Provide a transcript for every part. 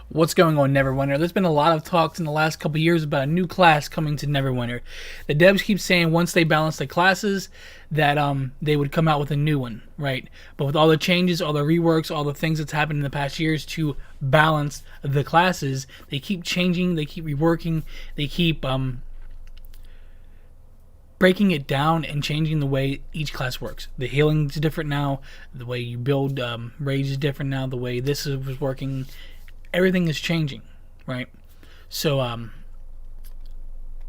What's going on, Neverwinter? There's been a lot of talks in the last couple years about a new class coming to Neverwinter. The devs keep saying once they balance the classes that they would come out with a new one, right? But with all the changes, all the reworks, all the things that's happened in the past years to balance the classes, they keep changing, they keep reworking, they keep breaking it down and changing the way each class works. The healing is different now, the way you build rage is different now, the way this was working. Everything is changing, right? So I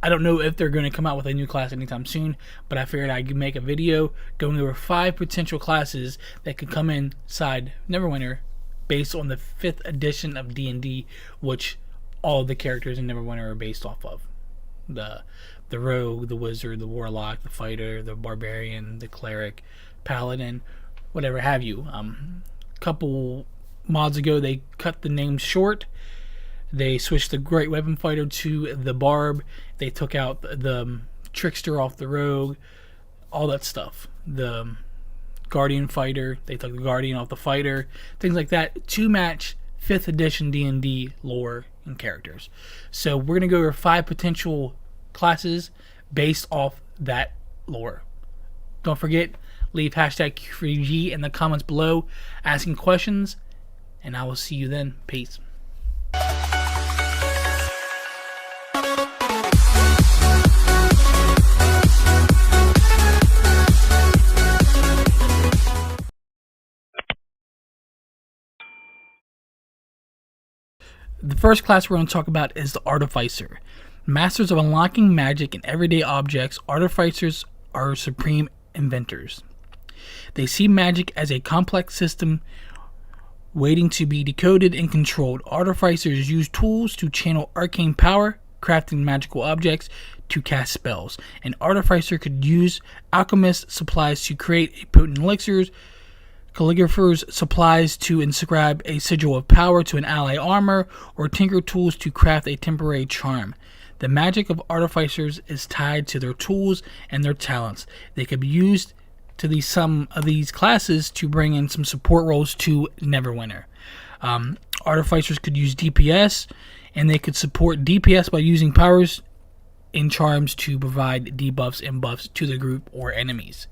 don't know if they're going to come out with a new class anytime soon, but I figured I'd make a video going over 5 potential classes that could come inside Neverwinter based on the 5th edition of D&D, which all the characters in Neverwinter are based off of. The rogue, the wizard, the warlock, the fighter, the barbarian, the cleric, paladin, whatever have you. Couple mods ago, they cut the names short. They switched the great weapon fighter to the Barb. They took out the trickster off the rogue, all that stuff. The guardian fighter, they took the guardian off the fighter, things like that to match 5th edition D&D lore and characters. So we're gonna go over 5 potential classes based off that lore. Don't forget, leave hashtag Q3G in the comments below asking questions, and I will see you then. Peace. The first class we're going to talk about is the Artificer. Masters of unlocking magic in everyday objects, Artificers are supreme inventors. They see magic as a complex system waiting to be decoded and controlled. Artificers use tools to channel arcane power, crafting magical objects to cast spells. An artificer could use alchemist supplies to create potent elixirs, calligrapher's supplies to inscribe a sigil of power to an ally armor, or tinker tools to craft a temporary charm. The magic of artificers is tied to their tools and their talents. They could be used to some of these classes to bring in some support roles to Neverwinter. Artificers could use DPS, and they could support DPS by using powers and charms to provide debuffs and buffs to the group or enemies.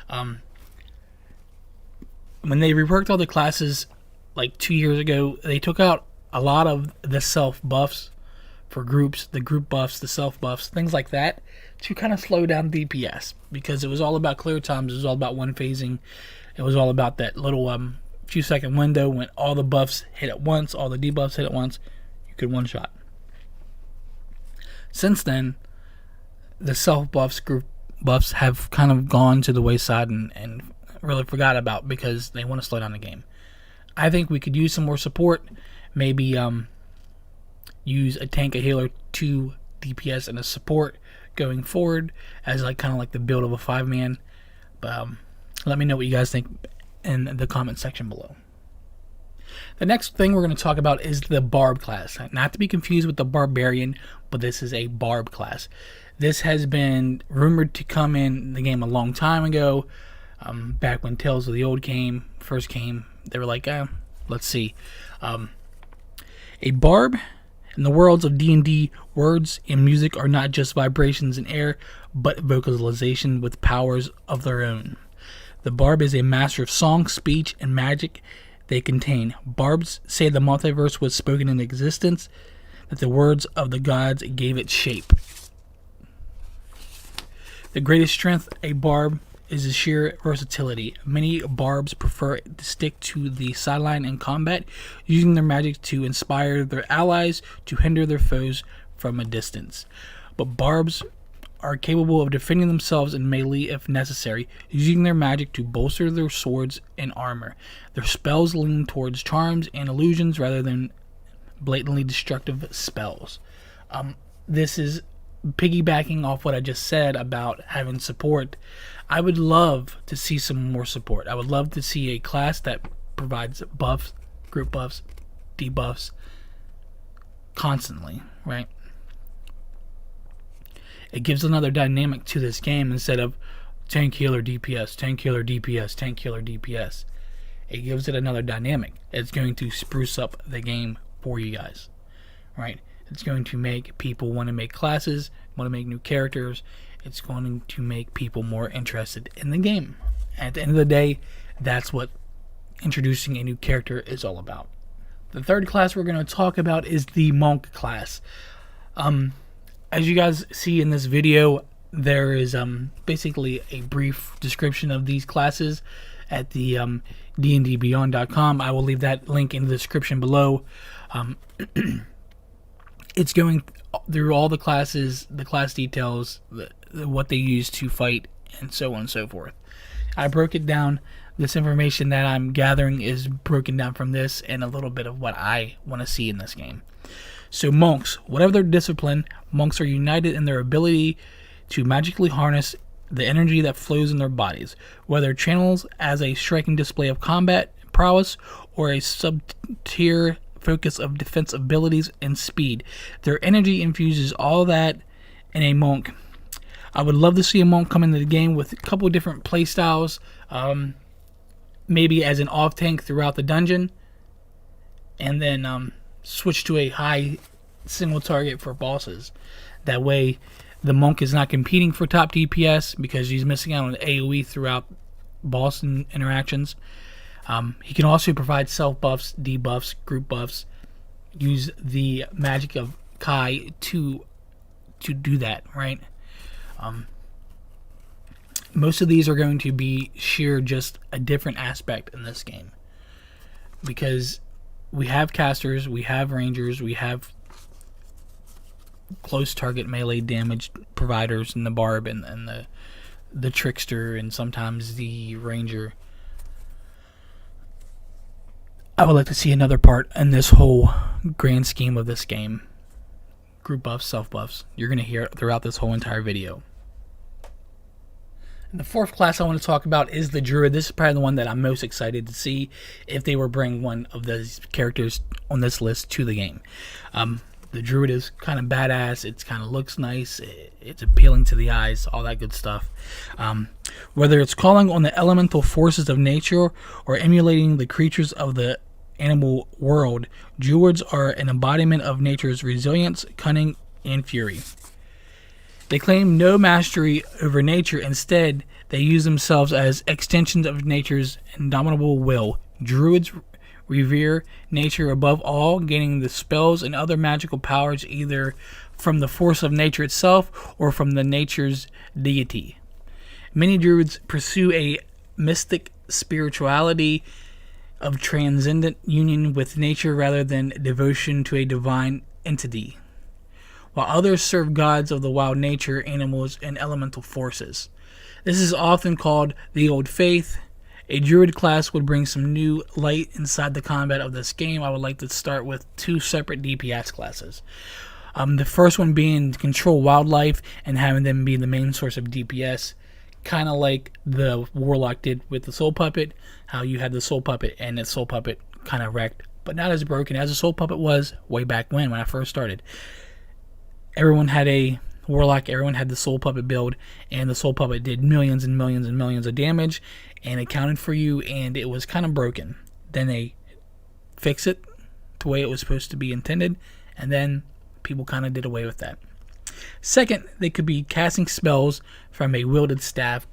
When they reworked all the classes like 2 years ago, they took out a lot of the self buffs for groups, the group buffs, the self buffs, things like that, to kind of slow down DPS, because it was all about clear times, it was all about one phasing, it was all about that little few second window when all the buffs hit at once, all the debuffs hit at once, you could one shot. Since then, the self buffs, group buffs have kind of gone to the wayside and really forgot about, because they want to slow down the game. I think we could use some more support, maybe use a tank, a healer, 2 DPS, and a support going forward as like kind of like the build of a 5-man. But let me know what you guys think in the comment section below. The next thing we're going to talk about is the Barb class. Not to be confused with the Barbarian, but this is a Barb class. This has been rumored to come in the game a long time ago. Back when Tales of the Old first came, they were like, let's see. A Barb, in the worlds of D&D, words and music are not just vibrations in air, but vocalization with powers of their own. The Barb is a master of song, speech, and magic they contain. Barbs say the multiverse was spoken into existence, that the words of the gods gave it shape. The greatest strength a Barb is the sheer versatility. Many Barbs prefer to stick to the sideline in combat, using their magic to inspire their allies to hinder their foes from a distance. But Barbs are capable of defending themselves in melee if necessary, using their magic to bolster their swords and armor. Their spells lean towards charms and illusions rather than blatantly destructive spells. This is piggybacking off what I just said about having support. I would love to see some more support. I would love to see a class that provides buffs, group buffs, debuffs constantly, right? It gives another dynamic to this game instead of tank healer DPS, tank healer DPS, tank healer DPS. It gives it another dynamic. It's going to spruce up the game for you guys, right? It's going to make people want to make classes, want to make new characters. It's going to make people more interested in the game. At the end of the day, that's what introducing a new character is all about. The third class we're going to talk about is the monk class. As you guys see in this video, there is basically a brief description of these classes at the dndbeyond.com. I will leave that link in the description below. It's going through all the classes, the class details, what they use to fight, and so on and so forth. I broke it down. This information that I'm gathering is broken down from this and a little bit of what I want to see in this game. So monks, whatever their discipline, monks are united in their ability to magically harness the energy that flows in their bodies, whether channels as a striking display of combat prowess or a sub-tier focus of defense abilities and speed. Their energy infuses all that in a monk. I would love to see a monk come into the game with a couple of different play styles, maybe as an off tank throughout the dungeon, and then switch to a high single target for bosses. That way the monk is not competing for top DPS because he's missing out on AoE throughout boss interactions. He can also provide self buffs, debuffs, group buffs. Use the magic of Kai to do that, right? Most of these are going to be sheer just a different aspect in this game, because we have casters, we have rangers, we have close target melee damage providers in the Barb and the trickster, and sometimes the ranger. I would like to see another part in this whole grand scheme of this game. Group buffs, self buffs. You're going to hear it throughout this whole entire video. And the fourth class I want to talk about is the Druid. This is probably the one that I'm most excited to see if they were bringing one of those characters on this list to the game. The Druid is kind of badass. It kind of looks nice. It's appealing to the eyes, all that good stuff. Whether it's calling on the elemental forces of nature or emulating the creatures of the animal world, Druids are an embodiment of nature's resilience, cunning, and fury. They claim no mastery over nature. Instead, they use themselves as extensions of nature's indomitable will. Druids revere nature above all, gaining the spells and other magical powers either from the force of nature itself or from the nature's deity. Many Druids pursue a mystic spirituality of transcendent union with nature rather than devotion to a divine entity, while others serve gods of the wild nature, animals, and elemental forces. This is often called the Old Faith. A Druid class would bring some new light inside the combat of this game. I would like to start with two separate DPS classes. The first one being to control wildlife and having them be the main source of DPS, kind of like the Warlock did with the Soul Puppet, how you had the Soul Puppet and the Soul Puppet kind of wrecked, but not as broken as the Soul Puppet was way back when I first started. Everyone had a Warlock, everyone had the Soul Puppet build, and the Soul Puppet did millions and millions and millions of damage, and it counted for you, and it was kind of broken. Then they fixed it the way it was supposed to be intended, and then people kind of did away with that. Second, they could be casting spells from a wielded staff,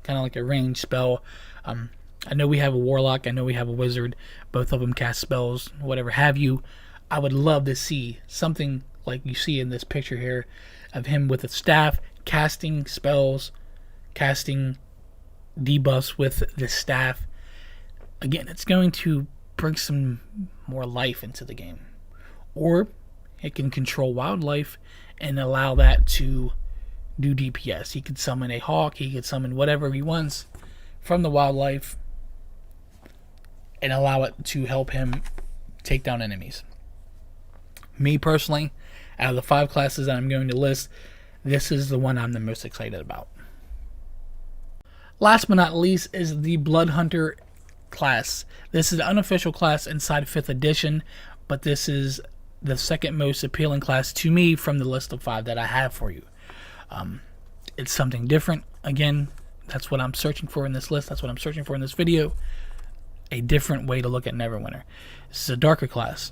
kind of like a ranged spell. I know we have a Warlock, I know we have a Wizard, both of them cast spells, whatever have you. I would love to see something like you see in this picture here of him with a staff, casting spells, casting debuffs with the staff. Again, it's going to bring some more life into the game. Or it can control wildlife and allow that to do DPS. He could summon a hawk, he could summon whatever he wants from the wildlife and allow it to help him take down enemies. Me personally, out of the 5 classes that I'm going to list, this is the one I'm the most excited about. Last but not least is the Blood Hunter class. This is the unofficial class inside 5th edition, but this is the second most appealing class to me from the list of 5 that I have for you. It's something different. Again, that's what I'm searching for in this list. That's what I'm searching for in this video. A different way to look at Neverwinter. This is a darker class.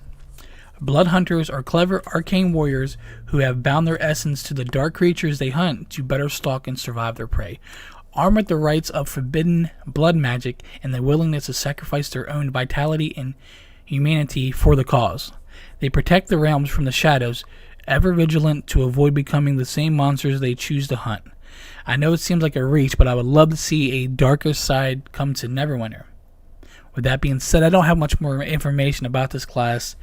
Blood hunters are clever arcane warriors who have bound their essence to the dark creatures they hunt to better stalk and survive their prey. Armed with the rights of forbidden blood magic and the willingness to sacrifice their own vitality and humanity for the cause, they protect the realms from the shadows, ever vigilant to avoid becoming the same monsters they choose to hunt. I know it seems like a reach, but I would love to see a darker side come to Neverwinter. With that being said, I don't have much more information about this class,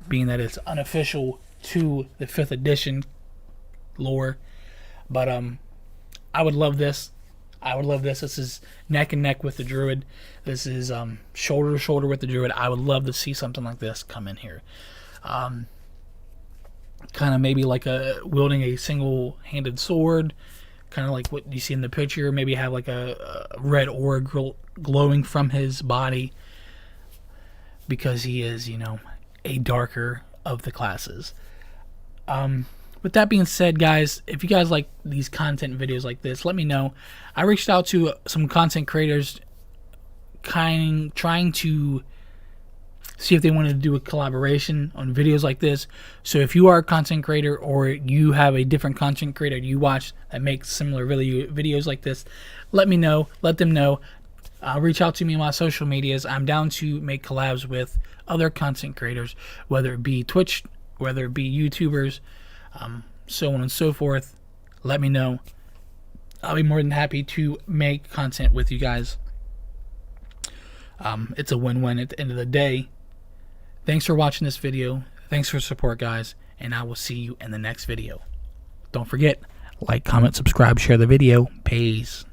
being that it's unofficial to the 5th edition lore. But I would love this. I would love this. This is neck and neck with the Druid. This is shoulder to shoulder with the Druid. I would love to see something like this come in here. Kind of maybe like wielding a single-handed sword, kind of like what you see in the picture. Maybe have like a red aura glowing from his body, because he is, you know, a darker of the classes. With that being said, guys, if you guys like these content videos like this, let me know. I reached out to some content creators trying to see if they wanted to do a collaboration on videos like this. So if you are a content creator, or you have a different content creator you watch that makes similar videos like this, let me know. Let them know. Reach out to me on my social medias. I'm down to make collabs with other content creators, whether it be Twitch, whether it be YouTubers, so on and so forth. Let me know. I'll be more than happy to make content with you guys. It's a win-win at the end of the day. Thanks for watching this video. Thanks for support, guys, and I will see you in the next video. Don't forget, like, comment, subscribe, share the video. Peace.